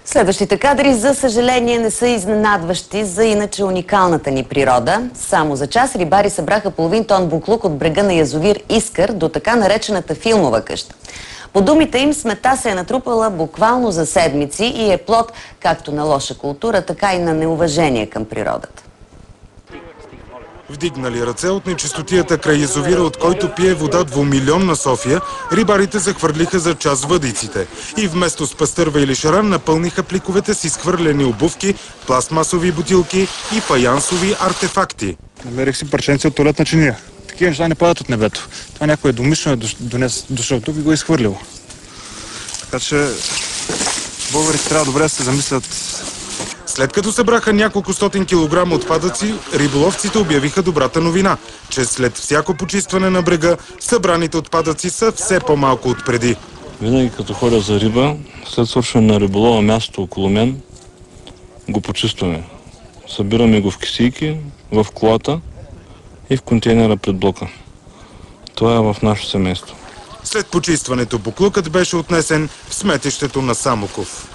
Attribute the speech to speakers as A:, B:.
A: Следващите кадри, за съжаление, не са изненадващи за иначе уникалната ни природа. Само за час рибари събраха половин тон буклук от брега на язовир Искър до така наречената филмова къща. По думите им, смета се е натрупала буквално за седмици и е плод както на лоша култура, така и на неуважение към природата.
B: Вдигнали ръце от нечистотията край язовира, от който пие вода двумилионна София, рибарите захвърлиха за час въдиците и вместо с пастърва или шаран напълниха пликовете с изхвърлени обувки, пластмасови бутилки и фаянсови артефакти.
C: Намерих си парченце от туалетна чиния. Такива неща не падат от небето. Това някой е домишлено дошъл тук и го е изхвърлил. Така че българите трябва добре да се замислят.
B: След като събраха няколко стотин килограма отпадъци, риболовците обявиха добрата новина, че след всяко почистване на брега, събраните отпадъци са все по-малко от преди.
D: Винаги като ходя за риба, след свършване на риболова място около мен, го почистваме. Събираме го в кисийки, в колата и в контейнера пред блока. Това е в нашето семейство.
B: След почистването буклукът беше отнесен в сметището на Самоков.